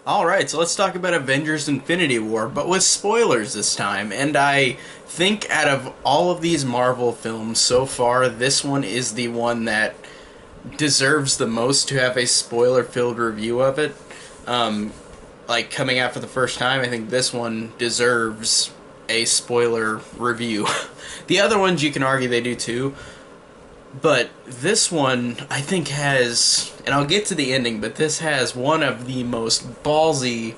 Alright, so let's talk about Avengers Infinity War, but with spoilers this time. And I think out of all of these Marvel films so far, this one is the one that deserves the most to have a spoiler filled review of it. Um, like coming out for the first time, I think this one deserves a spoiler review. The other ones you can argue they do too, but this one, I think, has, and I'll get to the ending, but this has one of the most ballsy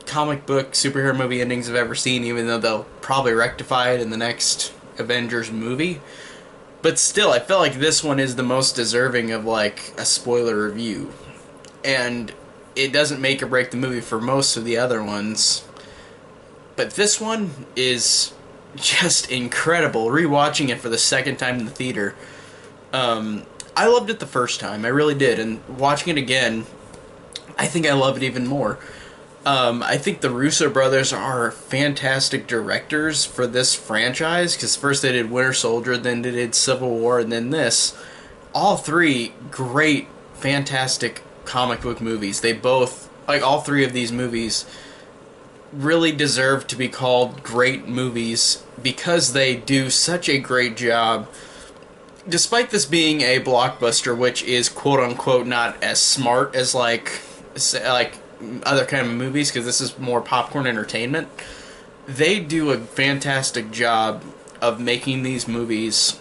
comic book superhero movie endings I've ever seen, even though they'll probably rectify it in the next Avengers movie. But still, I feel like this one is the most deserving of, like, a spoiler review. And it doesn't make or break the movie for most of the other ones. But this one is just incredible. Rewatching it for the second time in the theater, I loved it the first time. I really did. And watching it again, I think I love it even more. I think the Russo brothers are fantastic directors for this franchise, because first they did Winter Soldier, then they did Civil War, and then this. All three great, fantastic comic book movies. They both, like all three of these movies, really deserve to be called great movies because they do such a great job. Despite this being a blockbuster, which is quote unquote not as smart as like other kind of movies, because this is more popcorn entertainment, they do a fantastic job of making these movies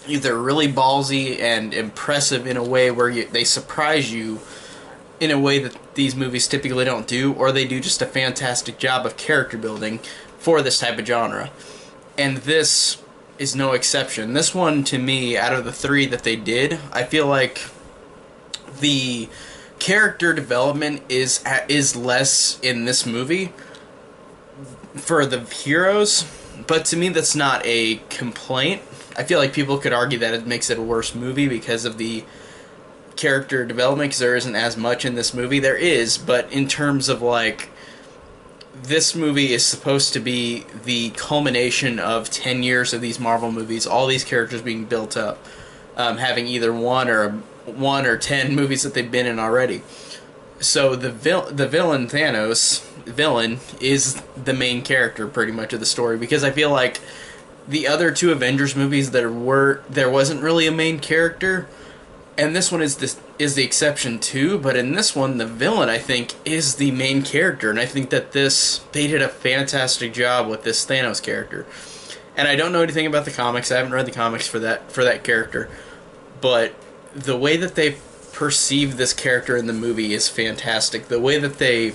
either really ballsy and impressive in a way where they surprise you in a way that these movies typically don't do, or they do just a fantastic job of character building for this type of genre. And this is no exception. This one, to me, out of the three that they did, I feel like the character development is less in this movie for the heroes, but to me that's not a complaint. I feel like people could argue that it makes it a worse movie because of the character development, because there isn't as much in this movie. There is, but in terms of like, this movie is supposed to be the culmination of 10 years of these Marvel movies, all these characters being built up, having either one or 10 movies that they've been in already. So the villain villain is the main character pretty much of the story, because I feel like the other two Avengers movies there wasn't really a main character, and this one is the exception too. But in this one, the villain, I think, is the main character, and I think that they did a fantastic job with this Thanos character. And I don't know anything about the comics. I haven't read the comics for that character, but the way that they perceive this character in the movie is fantastic. The way that they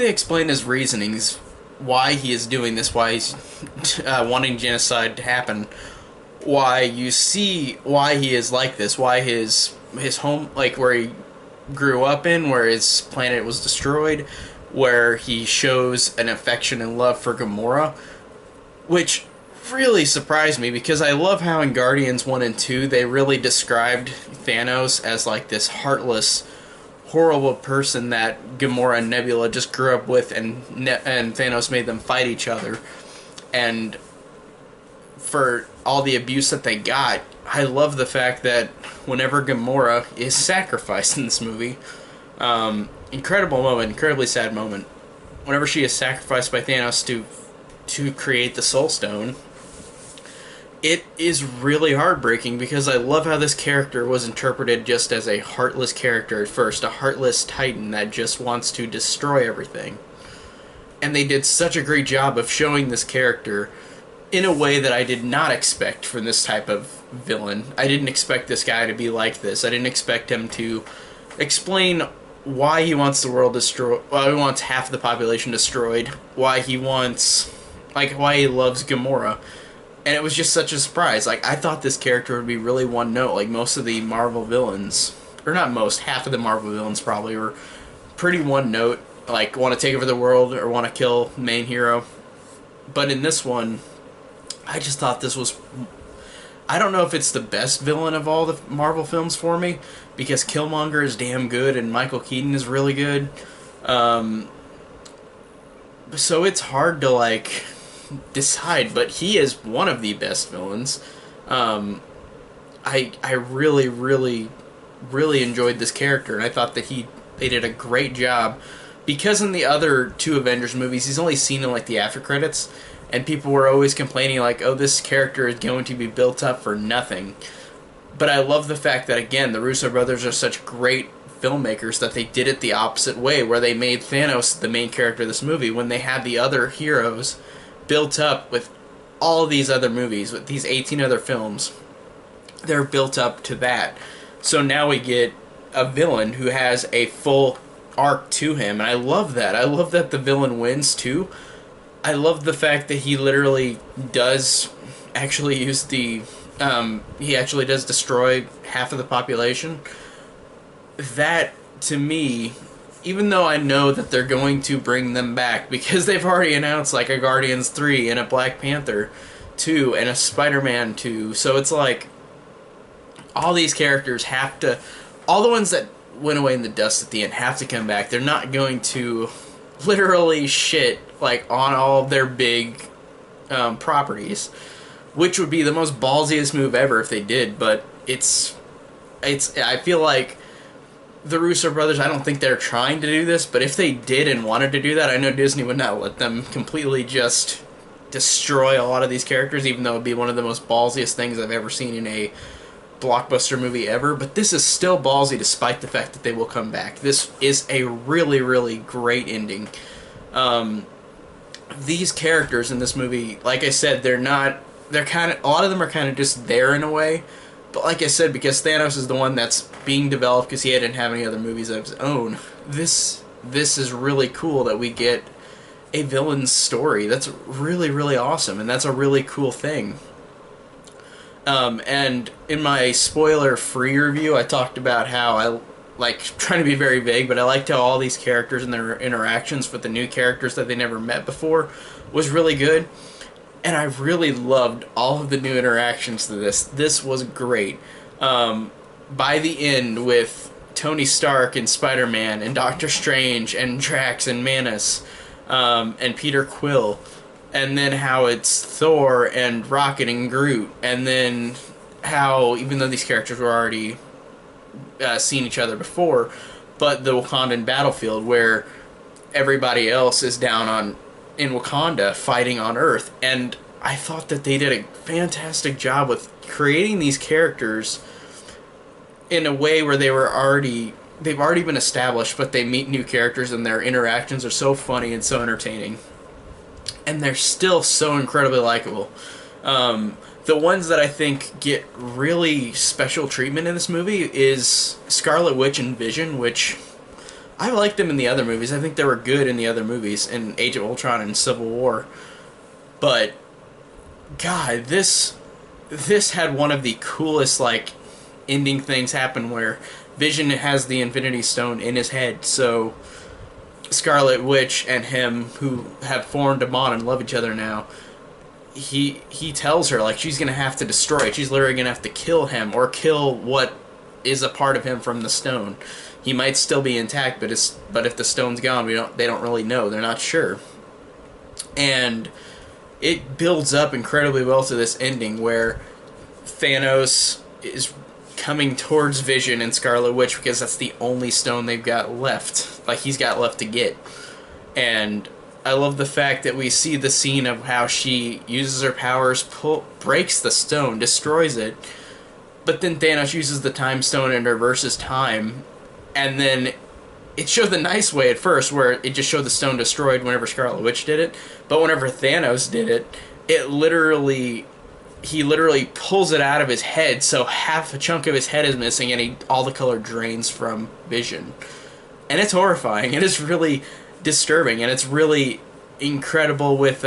explain his reasonings, why he is doing this, why he's wanting genocide to happen, why you see why he is like this, why his home, like where he grew up in, where his planet was destroyed, where he shows an affection and love for Gamora, which really surprised me, because I love how in Guardians 1 and 2 they really described Thanos as like this heartless, horrible person that Gamora and Nebula just grew up with, and Thanos made them fight each other. And for all the abuse that they got, I love the fact that whenever Gamora is sacrificed in this movie, incredible moment, incredibly sad moment, whenever she is sacrificed by Thanos to create the Soul Stone, it is really heartbreaking, because I love how this character was interpreted just as a heartless character at first, a heartless titan that just wants to destroy everything. And they did such a great job of showing this character in a way that I did not expect from this type of villain. I didn't expect this guy to be like this. I didn't expect him to explain why he wants the world destroyed, why he wants half the population destroyed, why he loves Gamora. And it was just such a surprise. Like, I thought this character would be really one note, like most of the Marvel villains, or not most, half of the Marvel villains probably were pretty one note, like want to take over the world or want to kill main hero. But in this one, I just thought this was, I don't know if it's the best villain of all the Marvel films for me, because Killmonger is damn good and Michael Keaton is really good. So it's hard to like decide, but he is one of the best villains. I really, really, really enjoyed this character, and I thought that he They did a great job. Because in the other two Avengers movies, he's only seen in like the after credits, and people were always complaining like, "Oh, this character is going to be built up for nothing." But I love the fact that again, the Russo brothers are such great filmmakers that they did it the opposite way, where they made Thanos the main character of this movie when they had the other heroes built up with all these other movies, with these 18 other films. They're built up to that. So now we get a villain who has a full arc to him, and I love that. I love that the villain wins too. I love the fact that he literally does actually use the he actually does destroy half of the population. That, to me, even though I know that they're going to bring them back, because they've already announced like a Guardians 3 and a Black Panther 2 and a Spider-Man 2, so it's like all these characters have to, all the ones that went away in the dust at the end have to come back. They're not going to literally shit like on all of their big properties, which would be the most ballsiest move ever if they did. But it's I feel like the Russo brothers, I don't think they're trying to do this, but if they did and wanted to do that, I know Disney would not let them completely just destroy a lot of these characters, even though it would be one of the most ballsiest things I've ever seen in a blockbuster movie ever. But this is still ballsy despite the fact that they will come back. This is a really, really great ending. These characters in this movie, like I said, they're kind of, a lot of them are kind of just there in a way. But like I said, because Thanos is the one that's being developed because he didn't have any other movies of his own, this is really cool that we get a villain's story. That's really, really awesome, and that's a really cool thing. And in my spoiler-free review, I talked about how I like trying to be very vague, but I liked how all these characters and their interactions with the new characters that they never met before was really good. And I really loved all of the new interactions to this. This was great. By the end, with Tony Stark and Spider-Man and Doctor Strange and Drax and Manus and Peter Quill, and then how it's Thor and Rocket and Groot, and then how, even though these characters were already seen each other before, but the Wakandan battlefield where everybody else is down in Wakanda fighting on Earth. And I thought that they did a fantastic job with creating these characters in a way where they've already been established, but they meet new characters and their interactions are so funny and so entertaining. And they're still so incredibly likable. The ones that I think get really special treatment in this movie is Scarlet Witch and Vision, which I liked them in the other movies. I think they were good in the other movies, in Age of Ultron and Civil War. But, God, this had one of the coolest, like, ending things happen where Vision has the Infinity Stone in his head, so Scarlet Witch and him, who have formed a bond and love each other now, he tells her, like, she's going to have to destroy it. She's literally going to have to kill him, or kill what is a part of him from the stone. He might still be intact, but if the stone's gone, they don't really know. They're not sure. And it builds up incredibly well to this ending where Thanos is coming towards Vision and Scarlet Witch because that's the only stone they've got left. Like, he's got left to get. And I love the fact that we see the scene of how she uses her powers, breaks the stone, destroys it, but then Thanos uses the time stone and reverses time. And then it showed the nice way at first, where it just showed the stone destroyed whenever Scarlet Witch did it. But whenever Thanos did it, he literally pulls it out of his head, so half a chunk of his head is missing, and all the color drains from Vision. And it's horrifying, and it's really disturbing, and it's really incredible with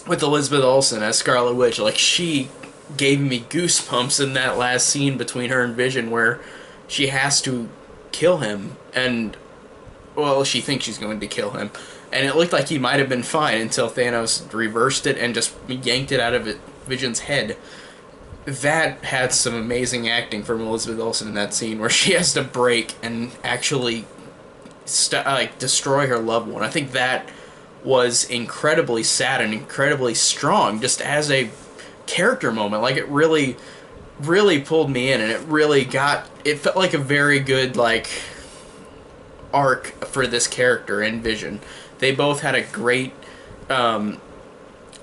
Elizabeth Olsen as Scarlet Witch. Like, she gave me goosebumps in that last scene between her and Vision, where she has to kill him, and, well, she thinks she's going to kill him. And it looked like he might have been fine until Thanos reversed it and just yanked it out of Vision's head. That had some amazing acting from Elizabeth Olsen in that scene, where she has to break and actually destroy her loved one. I think that was incredibly sad and incredibly strong, just as a character moment. Like, it really, really pulled me in, and it felt like a very good, like, arc for this character and Vision. They both had a great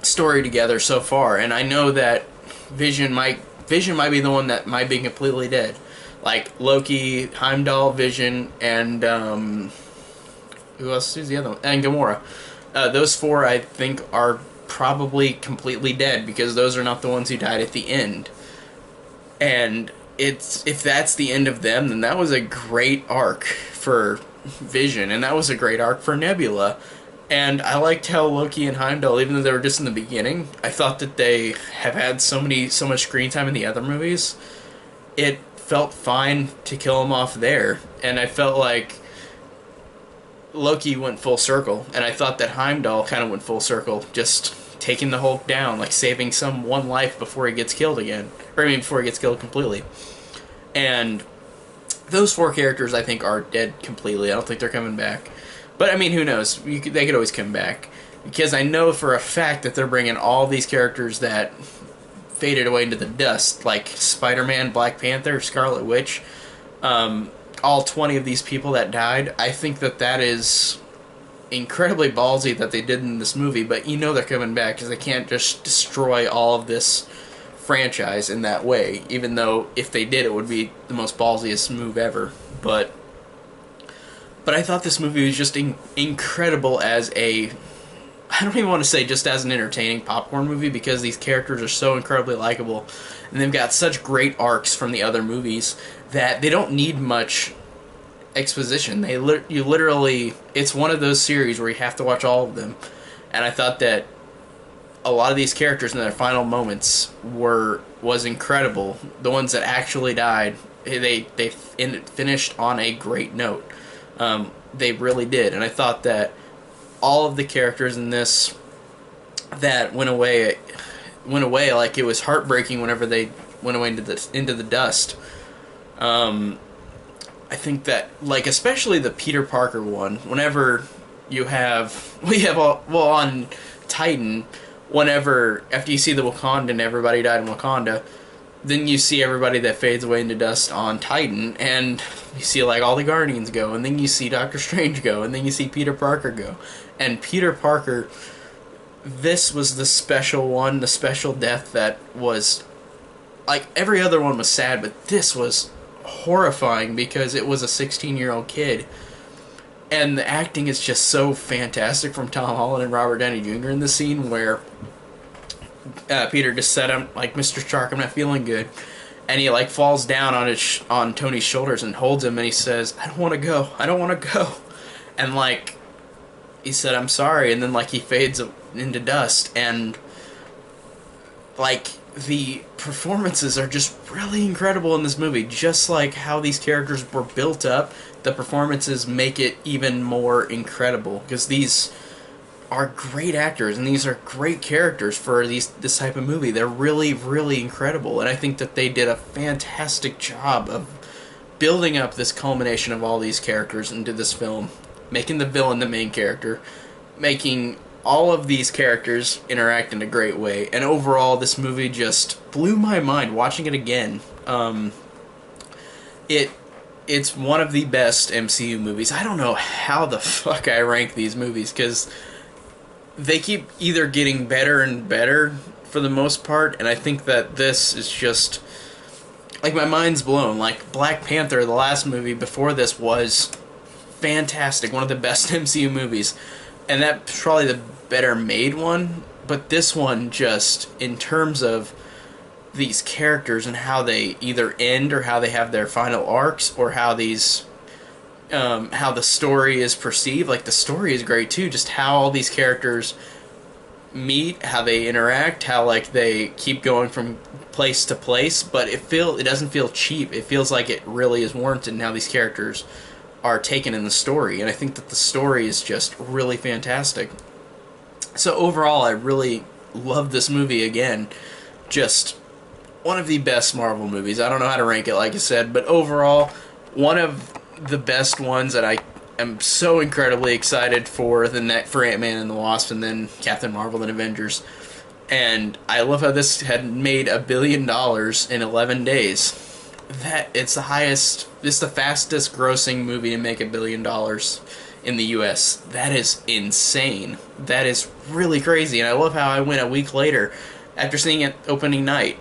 story together so far, and I know that Vision might be the one that might be completely dead. Like Loki, Heimdall, Vision, and who else is the other one? And Gamora. Those four, I think, are probably completely dead because those are not the ones who died at the end. And if that's the end of them, then that was a great arc for Vision, and that was a great arc for Nebula. And I liked how Loki and Heimdall, even though they were just in the beginning, I thought that they have had so much screen time in the other movies. It felt fine to kill them off there, and I felt like Loki went full circle, and I thought that Heimdall kind of went full circle, just taking the Hulk down, like saving one life before he gets killed again, or I mean before he gets killed completely. And those four characters, I think, are dead completely. I don't think they're coming back. But, I mean, who knows? They could always come back. Because I know for a fact that they're bringing all these characters that faded away into the dust, like Spider-Man, Black Panther, Scarlet Witch, all 20 of these people that died. I think that is incredibly ballsy that they did in this movie, but you know they're coming back because they can't just destroy all of this franchise in that way, even though if they did, it would be the most ballsiest move ever. But I thought this movie was just incredible as I don't even want to say just as an entertaining popcorn movie, because these characters are so incredibly likable, and they've got such great arcs from the other movies that they don't need much exposition. You literally, it's one of those series where you have to watch all of them, and I thought that a lot of these characters in their final moments was incredible. The ones that actually died, they finished on a great note. They really did, and I thought that all of the characters in this that went away like it was heartbreaking whenever they went away into the dust. I think that, like, especially the Peter Parker one, whenever on Titan, whenever after you see the Wakandan, everybody died in Wakanda, then you see everybody that fades away into dust on Titan, and you see like all the Guardians go, and then you see Doctor Strange go, and then you see Peter Parker go. And Peter Parker, this was the special one, the special death that was, like, every other one was sad, but this was horrifying because it was a 16-year-old kid. And the acting is just so fantastic from Tom Holland and Robert Downey Jr. in the scene where Peter just said, "I'm like, Mr. Stark, I'm not feeling good," and he like falls down on Tony's shoulders and holds him, and he says, "I don't want to go, I don't want to go," and like he said, "I'm sorry," and then like he fades into dust, and like the performances are just really incredible in this movie. Just like how these characters were built up, the performances make it even more incredible, because these are great actors, and these are great characters for this type of movie. They're really, really incredible, and I think that they did a fantastic job of building up this culmination of all these characters into this film, making the villain the main character, making all of these characters interact in a great way, and overall this movie just blew my mind watching it again. It's one of the best MCU movies. I don't know how the fuck I rank these movies, because they keep either getting better and better for the most part, and I think that this is just, like, my mind's blown. Like, Black Panther, the last movie before this, was fantastic, one of the best MCU movies, and that's probably the better made one, but this one just, in terms of these characters and how they either end or how they have their final arcs, or how these how the story is perceived. Like, the story is great too, just how all these characters meet, how they interact, how like they keep going from place to place, but it doesn't feel cheap. It feels like it really is warranted in how these characters are taken in the story, and I think that the story is just really fantastic. So overall, I really love this movie again. Just one of the best Marvel movies. I don't know how to rank it, like I said, but overall, one of the best ones that I am so incredibly excited for Ant-Man and the Wasp, and then Captain Marvel and Avengers. And I love how this had made $1 billion in 11 days. that it's the fastest grossing movie to make $1 billion in the US. That is insane. That is really crazy. And I love how I went a week later after seeing it opening night.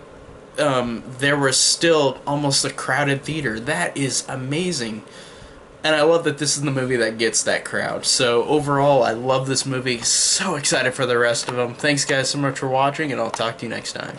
There was still almost a crowded theater. That is amazing. And I love that this is the movie that gets that crowd. So overall, I love this movie. So excited for the rest of them. Thanks guys so much for watching, and I'll talk to you next time.